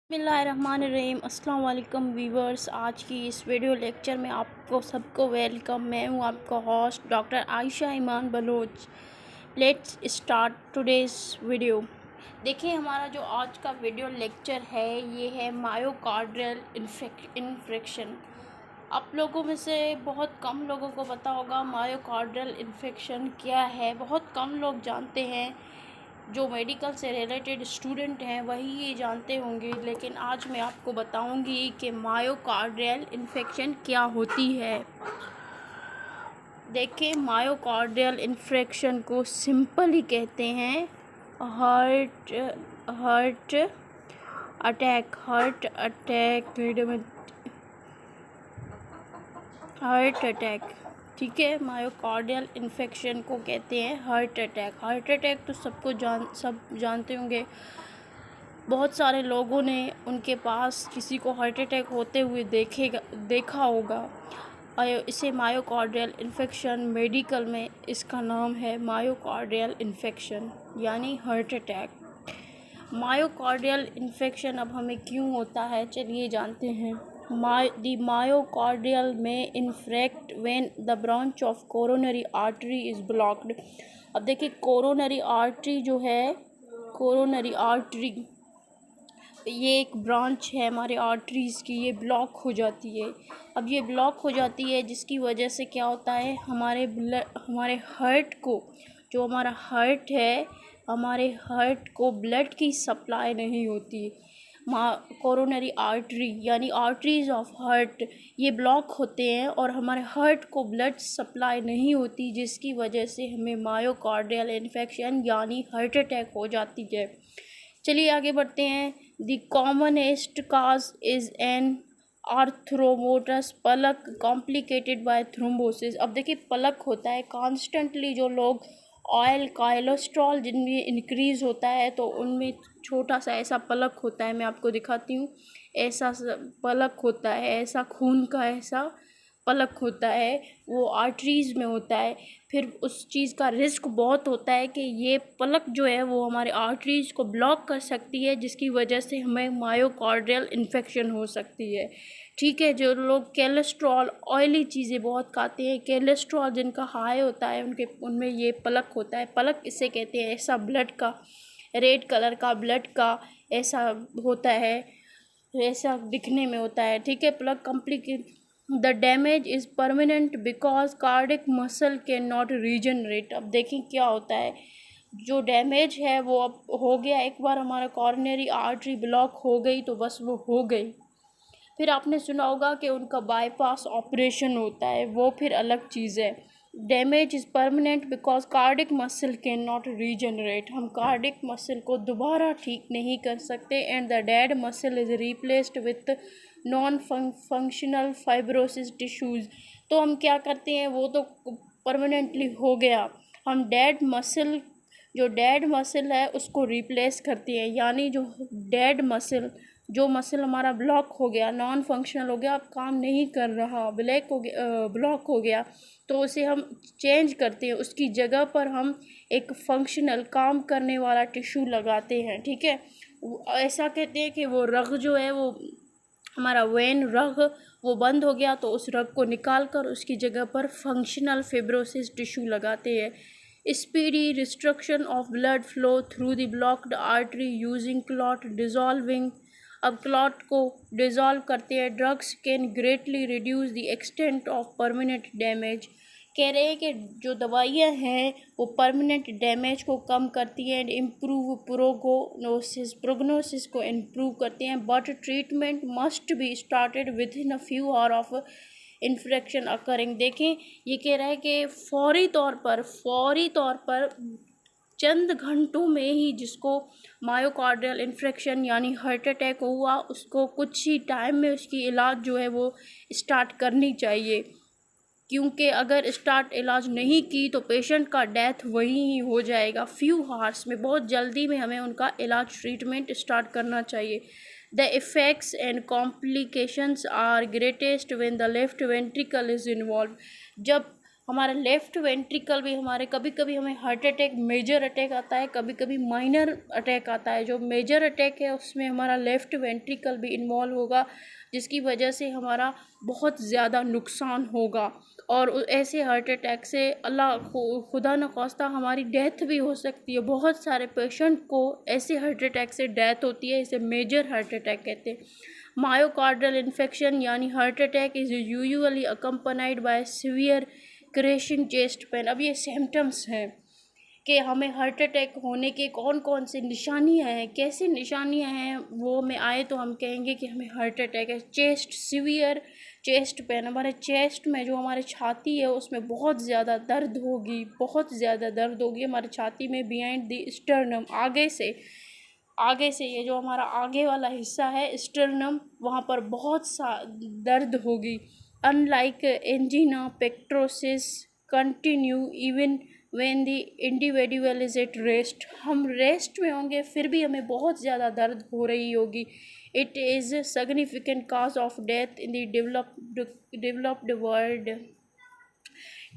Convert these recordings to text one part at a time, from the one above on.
बिस्मिल्लाहिर्रहमानिर्रहीम अस्सलाम वालेकुम वीवर्स। आज की इस वीडियो लेक्चर में आपको सबको वेलकम। मैं हूं आपका host doctor Ayesha Iman Baloch. Let's start today's video. देखिए, हमारा जो आज का वीडियो लेक्चर है ये है मायोकार्डियल इन्फेक्शन। आप लोगों में से बहुत कम लोगों को पता होगा मायोकार्डियल इन्फेक्शन क्या है। बहुत कम लोग जानते हैं। जो मेडिकल से रिलेटेड स्टूडेंट हैं वही ये जानते होंगे, लेकिन आज मैं आपको बताऊंगी कि मायोकार्डियल इन्फेक्शन क्या होती है। देखिए, मायोकार्डियल इन्फेक्शन को सिंपल ही कहते हैं हार्ट अटैक। ठीक है, मायोकार्डियल इन्फेक्शन को कहते हैं हार्ट अटैक तो सब जानते होंगे। बहुत सारे लोगों ने उनके पास किसी को हार्ट अटैक होते हुए देखा होगा। इसे मायोकार्डियल इन्फेक्शन, मेडिकल में इसका नाम है मायोकार्डियल इन्फेक्शन यानी हार्ट अटैक। मायोकार्डियल इन्फेक्शन अब हमें क्यों होता है, चलिए जानते हैं। The myocardial may infarct when the branch of coronary artery is blocked। अब देखिए, कोरोनरी आर्टरी जो है, कोरोनरी आर्टरी ये एक ब्रांच है हमारे आर्टरीज़ की, ये ब्लॉक हो जाती है। अब ये ब्लॉक हो जाती है जिसकी वजह से क्या होता है, हमारे हार्ट को, जो हमारा हार्ट है, हमारे हार्ट को ब्लड की सप्लाई नहीं होती। कोरोनरी आर्टरी यानी आर्टरीज ऑफ हार्ट ये ब्लॉक होते हैं और हमारे हार्ट को ब्लड सप्लाई नहीं होती, जिसकी वजह से हमें मायोकार्डियल इन्फेक्शन यानी हार्ट अटैक हो जाती है। चलिए आगे बढ़ते हैं। The commonest cause is an atheromatous plaque complicated by thrombosis. अब देखिए, पलक होता है कॉन्स्टेंटली, जो लोग ऑयल कोलेस्ट्रॉल जिनमें इंक्रीज़ होता है तो उनमें छोटा सा ऐसा पलक होता है। मैं आपको दिखाती हूँ। ऐसा पलक होता है, ऐसा खून का ऐसा पलक होता है, वो आर्टरीज़ में होता है। फिर उस चीज़ का रिस्क बहुत होता है कि ये पलक जो है वो हमारे आर्टरीज़ को ब्लॉक कर सकती है, जिसकी वजह से हमें मायोकार्डियल इन्फेक्शन हो सकती है। ठीक है, जो लोग कोलेस्ट्रॉल, ऑयली चीज़ें बहुत खाते हैं, कोलेस्ट्रॉल जिनका हाई होता है उनमें ये पलक होता है। पलक इसे कहते हैं, ऐसा ब्लड का, रेड कलर का ब्लड का ऐसा होता है, ऐसा दिखने में होता है। ठीक है, plaque complicate. The damage is permanent because cardiac muscle can not regenerate. अब देखें क्या होता है, जो डैमेज है वो अब हो गया, एक बार हमारा कॉर्नरी आर्टरी ब्लॉक हो गई तो बस वो हो गई। फिर आपने सुना होगा कि उनका बाईपास ऑपरेशन होता है, वो फिर अलग चीज़ है। Damage is permanent because cardiac muscle can not regenerate. हम कार्डिक मसल को दोबारा ठीक नहीं कर सकते। And the dead muscle is replaced with non functional fibrosis tissues. तो हम क्या करते हैं, वो तो परमानेंटली हो गया, हम जो डेड मसल है उसको रिप्लेस करते हैं। यानी जो मसल हमारा ब्लॉक हो गया, नॉन फंक्शनल हो गया, अब काम नहीं कर रहा, ब्लॉक हो गया, तो उसे हम चेंज करते हैं। उसकी जगह पर हम एक फंक्शनल काम करने वाला टिश्यू लगाते हैं। ठीक है, ऐसा कहते हैं कि वो रग जो है, वो हमारा वेन रग वो बंद हो गया तो उस रग को निकाल कर उसकी जगह पर फंक्शनल फिब्रोसिस टिश्यू लगाते हैं। Speedy restriction of blood flow through the blocked artery using clot dissolving. अब क्लॉट को डिज़ोल्व करते हैं। Drugs can greatly reduce the extent of permanent damage. कह रहे हैं कि जो दवाइयाँ हैं वो परमानेंट डैमेज को कम करती हैं एंड इम्प्रूव प्रोग्नोसिस को इम्प्रूव करते हैं। But treatment must be started with in a few hour of infection occurring. देखें, ये कह रहा है कि फौरी तौर पर चंद घंटों में ही जिसको मायोकार्डियल इन्फेक्शन यानी हार्ट अटैक हुआ, उसको कुछ ही टाइम में उसकी इलाज जो है वो स्टार्ट करनी चाहिए, क्योंकि अगर स्टार्ट इलाज नहीं की तो पेशेंट का डेथ वहीं ही हो जाएगा। फ्यू हार्स में, बहुत जल्दी में हमें उनका इलाज, ट्रीटमेंट स्टार्ट करना चाहिए। The effects and complications are greatest when the left ventricle is involve. जब हमारा लेफ़्ट वेंट्रिकल भी हमारे कभी कभी हमें हार्ट अटैक मेजर अटैक आता है, कभी कभी माइनर अटैक आता है। जो मेजर अटैक है उसमें हमारा लेफ़्ट वेंट्रिकल भी इन्वॉल्व होगा, जिसकी वजह से हमारा बहुत ज़्यादा नुकसान होगा। और ऐसे हार्ट अटैक से अल्लाह खुदा न खास्ता हमारी डेथ भी हो सकती है। बहुत सारे पेशेंट को ऐसे हार्ट अटैक से डेथ होती है, इसे मेजर हार्ट अटैक कहते हैं। मायोकार्डियल इन्फेक्शन यानी heart attack is usually accompanied by severe crushing chest pain. अब ये सिम्टम्स हैं कि हमें हार्ट अटैक होने के कौन कौन से निशानियां हैं, कैसे निशानियां हैं, वो में आए तो हम कहेंगे कि हमें हार्ट अटैक है। चेस्ट सीवियर चेस्ट पेन, हमारे चेस्ट में जो हमारे छाती है उसमें बहुत ज़्यादा दर्द होगी, बहुत ज़्यादा दर्द होगी हमारी छाती में, बिहाइंड द स्टर्नम, आगे से ये जो हमारा आगे वाला हिस्सा है स्टर्नम, वहाँ पर बहुत सा दर्द होगी। Unlike angina pectoris continue even when the individual is at rest. हम रेस्ट में होंगे फिर भी हमें बहुत ज़्यादा दर्द हो रही होगी। It is significant cause of death in the developed world.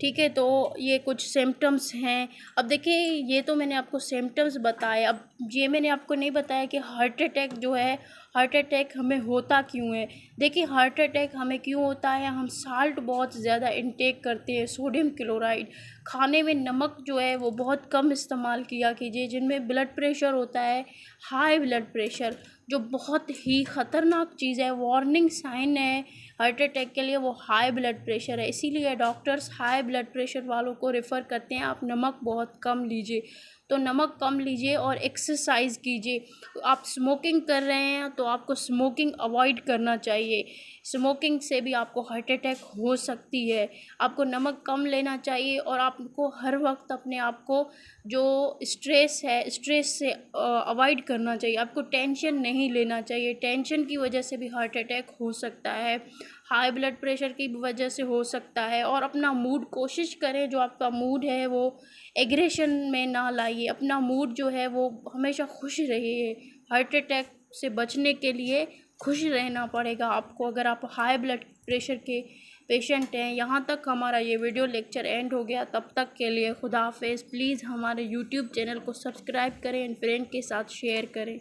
ठीक है, तो ये कुछ सिम्टम्स हैं। अब देखिए, ये तो मैंने आपको सिम्टम्स बताए। अब ये मैंने आपको नहीं बताया कि हार्ट अटैक जो है, हार्ट अटैक हमें होता क्यों है। देखिए, हार्ट अटैक हमें क्यों होता है, हम साल्ट बहुत ज़्यादा इंटेक करते हैं, सोडियम क्लोराइड। खाने में नमक जो है वो बहुत कम इस्तेमाल किया कीजिए। जिनमें ब्लड प्रेशर होता है, हाई ब्लड प्रेशर, जो बहुत ही ख़तरनाक चीज़ है, वार्निंग साइन है हार्ट अटैक के लिए, वो हाई ब्लड प्रेशर है। इसीलिए डॉक्टर्स हाई ब्लड प्रेशर वालों को रेफ़र करते हैं आप नमक बहुत कम लीजिए। तो नमक कम लीजिए और एक्सरसाइज कीजिए। आप स्मोकिंग कर रहे हैं तो आपको स्मोकिंग अवॉइड करना चाहिए। स्मोकिंग से भी आपको हार्ट अटैक हो सकती है। आपको नमक कम लेना चाहिए और आपको हर वक्त अपने आप को जो स्ट्रेस है, स्ट्रेस से अवॉइड करना चाहिए। आपको टेंशन नहीं लेना चाहिए, टेंशन की वजह से भी हार्ट अटैक हो सकता है, हाई ब्लड प्रेशर की वजह से हो सकता है। और अपना मूड, कोशिश करें जो आपका मूड है वो एग्रेशन में ना लाइए। अपना मूड जो है वो हमेशा खुश रहिए। हार्ट अटैक से बचने के लिए खुश रहना पड़ेगा आपको, अगर आप हाई ब्लड प्रेशर के पेशेंट हैं। यहाँ तक हमारा ये वीडियो लेक्चर एंड हो गया, तब तक के लिए खुदा हाफिज़। प्लीज़ हमारे यूट्यूब चैनल को सब्सक्राइब करें, फ्रेंड के साथ शेयर करें।